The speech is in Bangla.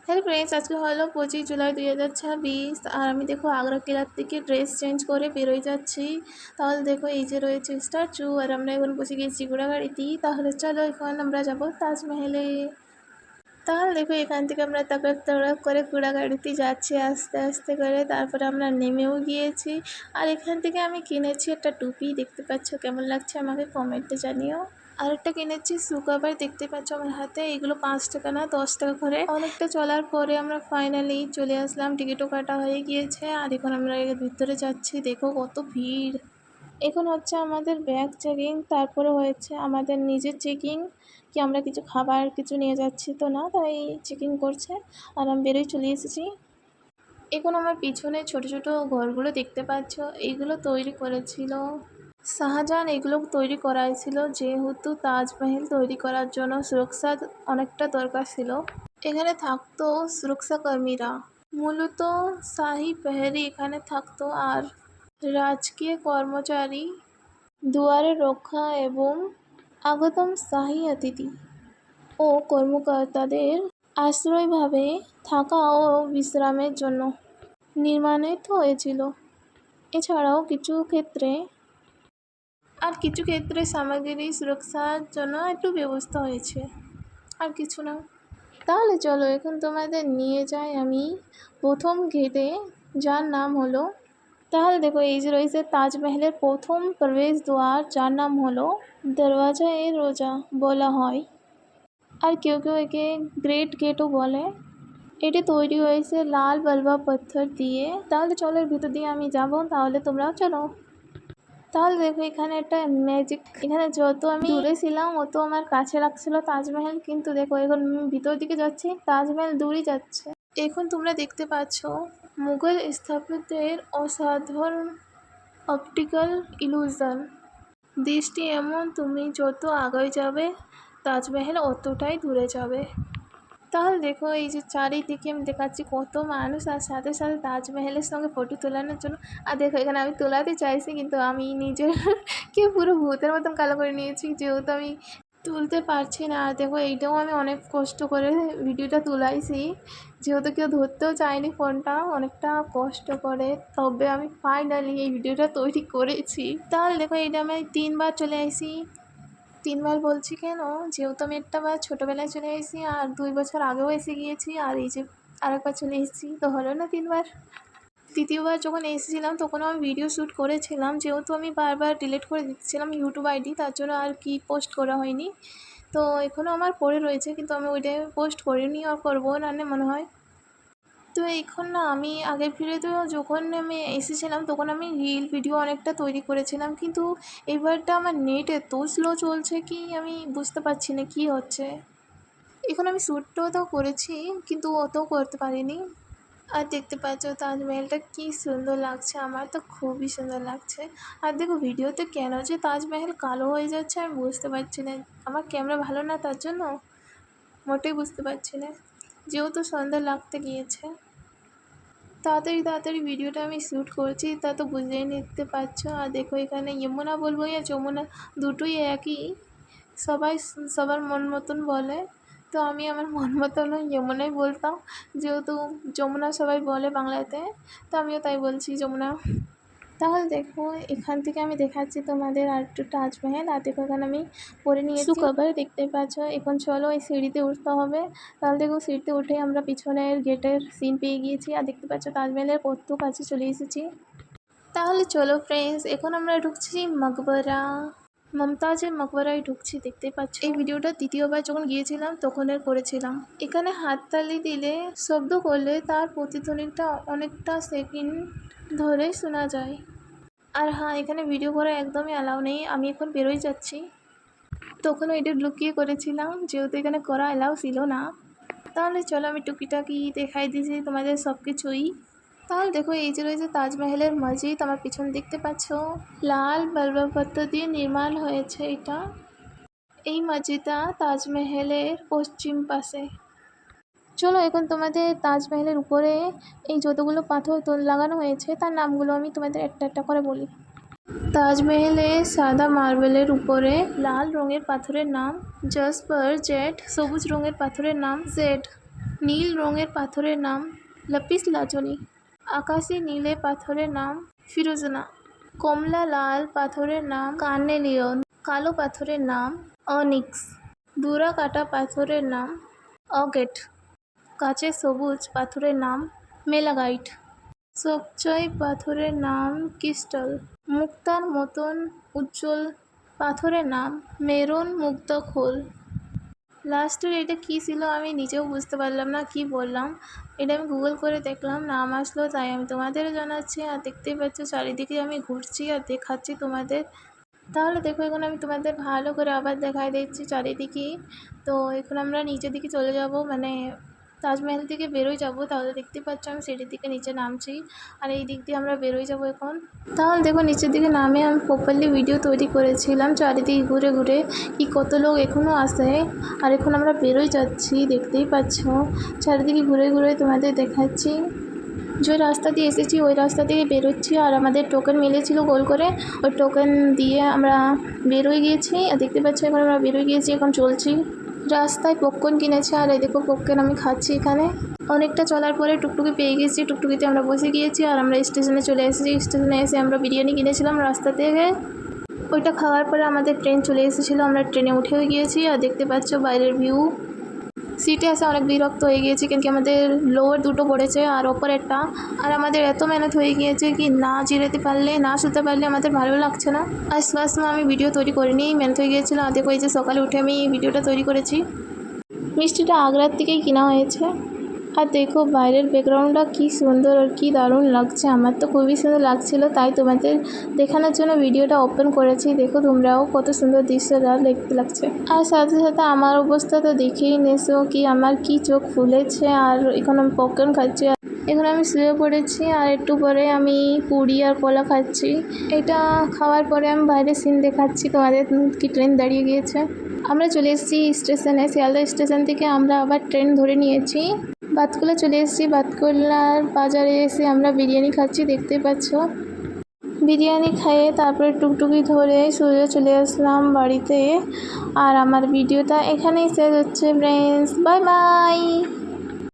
হ্যালো ফ্রেন্ডস, আজকে হলো 25 জুলাই 2026। আর আমি দেখো আগ্রা কিলার থেকে ড্রেস চেঞ্জ করে বেরোয় যাচ্ছি। তাহলে দেখো এই যে রয়েছে স্ট্যাচু, আর আমরা এখন বসে গিয়েছি ঘোড়াগাড়িতে। তাহলে চলো এখন আমরা যাব তাজমহলে। তাহলে দেখো এখান থেকে আমরা তারপর তড়ক করে ঘোড়াগাড়িতে যাচ্ছি আস্তে আস্তে করে। তারপরে আমরা নেমেও গিয়েছি। আর এখান থেকে আমি কিনেছি একটা টুপি, দেখতে পাচ্ছ কেমন লাগছে আমাকে কমেন্টে জানিও। আরেকটা কিনেছি শু কভার, দেখতে পাচ্ছ আমার হাতে। এগুলো 5 টাকা না 10 টাকা করে। অনেকটা চলার পরে আমরা ফাইনালি চলে আসলাম, টিকিটও কাটা হয়ে গিয়েছে। আর এখন আমরা এর ভিতরে যাচ্ছি, দেখো কত ভিড়। এখন হচ্ছে আমাদের ব্যাগ চেকিং, তারপরে হয়েছে আমাদের নিজের চেকিং, কি আমরা কিছু খাবার কিছু নিয়ে যাচ্ছি তো না, তাই চেকিং করছে। আর আমি বেরোয় চলে এসেছি। এখন আমার পিছনে ছোট ছোট ঘরগুলো দেখতে পাচ্ছ, এইগুলো তৈরি করেছিল শাহজাহান। এগুলো তৈরি করা হয়েছিল যেহেতু তাজমহল তৈরি করার জন্য সুরক্ষা অনেকটা দরকার ছিল। এখানে থাকতো সুরক্ষাকর্মীরা, মূলত শাহী প্রহরী এখানে থাকতো। আর রাজকীয় কর্মচারী দুয়ারে রক্ষা এবং আগতম শাহী অতিথি ও কর্মকর্তাদের আশ্রয়ভাবে থাকা ও বিশ্রামের জন্য নির্মাণিত হয়েছিল। এছাড়াও কিছু ক্ষেত্রে সামগ্রী সুরক্ষার জন্য একটু ব্যবস্থা হয়েছে, আর কিছু না। তাহলে চলো এখন তোমাদের নিয়ে যাই আমি প্রথম গেটে, যার নাম হলো, তাহলে দেখো এই যে রয়েছে তাজমহলের প্রথম প্রবেশ দ্বার, যার নাম হলো দরওয়াজা-এ-রোজা বলা হয়। আর কেউ কেউ একে গ্রেট গেটও বলে। এটি তৈরি হয়েছে লাল বালবা পাথর দিয়ে। তাহলে চলো এর ভিতর দিয়ে আমি যাব, তাহলে তোমরাও চলো। তাহলে দেখো এখানে একটা ম্যাজিক, এখানে যত আমি দূরে ছিলাম অত আমার কাছে লাগছিল তাজমহল, কিন্তু দেখো এখন ভিতর দিকে যাচ্ছি তাজমহল দূরে যাচ্ছে। এখন তোমরা দেখতে পাচ্ছ মুঘল স্থাপত্যের অসাধারণ অপটিক্যাল ইলুশন। দৃষ্টি এমন, তুমি যত আগে যাবে তাজমহল অতটাই দূরে যাবে। তাহলে দেখো এই যে চারিদিকে আমি দেখাচ্ছি কত মানুষ, আর সাথে সাথে তাজমহলের সঙ্গে ফটো তোলানোর জন্য। আর দেখো এখানে আমি তোলাতে চাইছি, কিন্তু আমি নিজেকে পুরো ভূতের মতন কালো করে নিয়েছি, যেহেতু আমি তুলতে পারছি না। আর দেখো এইটাও আমি অনেক কষ্ট করে ভিডিওটা তুলাইছি, যেহেতু কেউ ধরতেও চায়নি ফোনটা, অনেকটা কষ্ট করে তবে আমি ফাইনালি এই ভিডিওটা তৈরি করেছি। তাহলে দেখো এইটা আমি 3বার চলে আসি। 3বার বলছি কেন, যেহেতু আমি একটা বার ছোটোবেলায় চলে এসেছি, আর 2 বছর আগেও এসে গিয়েছি, আর এই যে আরেকবার চলে এসেছি, তো হলো না 3বার। দ্বিতীয়বার যখন এসেছিলাম তখন আমি ভিডিও শ্যুট করেছিলাম, যেহেতু আমি বারবার ডিলিট করে দিচ্ছিলাম ইউটিউব আইডি, তার জন্য আর কি পোস্ট করা হয়নি। তো এখনও আমার পড়ে রয়েছে, কিন্তু আমি ওইটাই পোস্ট করিনি, আর করবো না মনে হয়। তো এখন না আমি আগের ভিডিওতে যখন আমি এসেছিলাম তখন আমি রিল ভিডিও অনেকটা তৈরি করেছিলাম, কিন্তু এবারটা আমার নেট এত স্লো চলছে কি আমি বুঝতে পারছি না কী হচ্ছে। এখন আমি শ্যুটটাও তো করেছি, কিন্তু অতও করতে পারিনি। আর দেখতে পাচ্ছ তাজমহলটা কি সুন্দর লাগছে, আমার তো খুবই সুন্দর লাগছে। আর দেখো ভিডিওতে কেন যে তাজমহল কালো হয়ে যাচ্ছে আমি বুঝতে পারছি না, আমার ক্যামেরা ভালো না তার জন্য মোটেই বুঝতে পারছি না, যেহেতু সুন্দর লাগতে গিয়েছে। তাড়াতাড়ি ভিডিওটা আমি শ্যুট করছি, তা তো বুঝেই নিতে পারছো। আর দেখো এখানে যমুনা বলবো ইয়া যমুনা, দুটোই একই, সবার মন মতন বলে। তো আমি আমার মন মতন যমুনাই বলতাম, যেহেতু যমুনা সবাই বলে বাংলাতে, তো আমিও তাই বলছি যমুনা। তাহলে দেখো এখান থেকে আমি দেখাচ্ছি তোমাদের আর একটু তাজমহল। আর দেখো এখানে আমি পরে নিয়েছি কভার, দেখতে পাচ্ছ। এখন চলো এই সিঁড়িতে উঠতে হবে। তাহলে দেখো সিঁড়িতে উঠে আমরা পিছনের গেটের সিন পেয়ে গিয়েছি, আর দেখতে পাচ্ছ তাজমহলের কত কাছে চলে এসেছি। তাহলে চলো ফ্রেন্ডস, এখন আমরা ঢুকছি মকবরা, মমতাজের মকবরায় ঢুকছি, দেখতে পাচ্ছ। এই ভিডিওটা দ্বিতীয়বার যখন গিয়েছিলাম তখনের করেছিলাম। এখানে হাততালি দিলে, শব্দ করলে তার প্রতিধ্বনিটা অনেকটা সেকেন্ড ধরে শোনা যায়। আর হ্যাঁ, এখানে ভিডিও করা একদমই অ্যালাউ নেই। আমি এখন বেরোই যাচ্ছি, তখনও এটা লুকিয়ে করেছিলাম যেহেতু এখানে করা অ্যালাউ ছিল না। তাহলে চলো আমি টুকিটাকি দেখাই দিয়েছি তোমাদের সব কিছুই। তাহলে দেখো এই যে রয়েছে তাজমহলের মসজিদ, আমার পিছন দেখতে পাচ্ছ লাল বালুকাপত্তর দিয়ে নির্মাণ হয়েছে এটা। এই মসজিদটা তাজমহলের পশ্চিম পাশে। চলো এখন তোমাদের তাজমহলের উপরে এই যতগুলো পাথর লাগানো হয়েছে তার নামগুলো আমি তোমাদের একটা একটা করে বলি। তাজমহলে সাদা মার্বেলের উপরে লাল রঙের পাথরের নাম জাসপার জেড, সবুজ রঙের পাথরের নাম জেড, নীল রঙের পাথরের নাম লাপিস লাজুলি। আকাশি নীলে পাথরের নাম ফিরোজনা। কমলা লাল পাথরের নাম কার্নেলিয়ন। কালো পাথরের নাম অনিক্স। ডোরা কাটা পাথরের নাম অগেট। কাঁচে সবুজ পাথরের নাম মেলাগাইট। সবচয় পাথরের নাম ক্রিস্টাল। মুক্তার মতন উজ্জ্বল পাথরের নাম মেরুন মুক্ত খোল। লাস্টের এটা কী ছিল আমি নিজেও বুঝতে পারলাম না, কি বললাম। এটা আমি গুগল করে দেখলাম, নাম আসলো তাই আমি তোমাদেরও জানাচ্ছি। আর দেখতেই পাচ্ছ চারিদিকে আমি ঘুরছি আর দেখাচ্ছি তোমাদের। তাহলে দেখো এখন আমি তোমাদের ভালো করে আবার দেখাই দিচ্ছি চারিদিকে। তো এখন আমরা নিচের দিকে চলে যাব, মানে তাজমহল থেকে বেরোয় যাব। তাহলে দেখতে পাচ্ছ আমি সিঁড়ির দিকে নিচে নামছি আর এই দিক দিয়ে আমরা বেরোয় যাব এখন। তাহলে দেখো নিচের দিকে নামে আমি প্রপারলি ভিডিও তৈরি করেছিলাম চারিদিকে ঘুরে ঘুরে কি কত লোক এখনও আসে। আর এখন আমরা বেরোয় যাচ্ছি, দেখতেই পাচ্ছ চারিদিকে ঘুরে ঘুরে তোমাদের দেখাচ্ছি। যে রাস্তা দিয়ে এসেছি ওই রাস্তা দিয়ে বেরোচ্ছি আর আমাদের টোকেন মিলেছিল গোল করে, ওই টোকেন দিয়ে আমরা বেরোয় গিয়েছি। আর দেখতে পাচ্ছি এখন আমরা বেরোয় গিয়েছি, এখন চলছি। রাস্তায় পপকর্ন কিনেছি আর এই দেখো পপকর্ন আমি খাচ্ছি এখানে। অনেকটা চলার পরে টুকটুকি পেয়ে গেছি, টুকটুকিতে আমরা বসে গিয়েছি আর আমরা স্টেশনে চলে এসেছি। স্টেশনে এসে আমরা বিরিয়ানি কিনেছিলাম রাস্তা থেকে, ওইটা খাওয়ার পরে আমাদের ট্রেন চলে এসেছিলো, আমরা ট্রেনে উঠেও গিয়েছি। আর দেখতে পাচ্ছ বাইরের ভিউ। সিটে আসে অনেক বিরক্ত হয়ে গিয়েছি, কেন কি আমাদের লোয়ার দুটো পড়েছে আর ওপরেরটা। আর আমাদের এত মেহনত হয়ে গিয়েছে কি না জিরাতে পারলে না শুতে পারলে আমাদের ভালো লাগছে না। আর শোয়ার সময় আমি ভিডিও তৈরি করিনি, মেহনত হয়ে গিয়েছিলো। আর দেখো এই যে সকালে উঠে আমি ভিডিওটা তৈরি করেছি। মিষ্টিটা আগ্রার থেকেই কেনা হয়েছে। আর দেখো বাইরের ব্যাকগ্রাউন্ডটা কি সুন্দর আর কি দারুণ লাগছে, আমার তো খুবই সুন্দর লাগছিল, তাই তোমাদের দেখানোর জন্য ভিডিওটা ওপেন করেছি। দেখো তোমরাও কত সুন্দর দৃশ্যটা দেখতে লাগছে। আর সাথে সাথে আমার অবস্থা তো দেখেই নেছো কি আমার কি চোখ ফুলেছে। আর এখন আমি পপকর্ন খাচ্ছি, এখন আমি শুয়ে পড়েছি আর একটু পরে আমি পুরি আর কলা খাচ্ছি। এটা খাওয়ার পরে আমি বাইরের সিন দেখাচ্ছি তোমাদের কি ট্রেন দাঁড়িয়ে গিয়েছে। আমরা চলে এসেছি স্টেশনে, শিয়ালদা স্টেশন থেকে আমরা আবার ট্রেন ধরে নিয়েছি। বাতকুলা চলে এসেছি, বাতকুলার বাজারে এসে আমরা বিরিয়ানি খাচ্ছি, দেখতে পাচ্ছ। বিরিয়ানি খেয়ে তারপরে টুকটুকি ধরে সোজা চলে আসলাম বাড়িতে। আর আমার ভিডিওটা এখানেই শেষ হচ্ছে ফ্রেন্ডস, বাই বাই।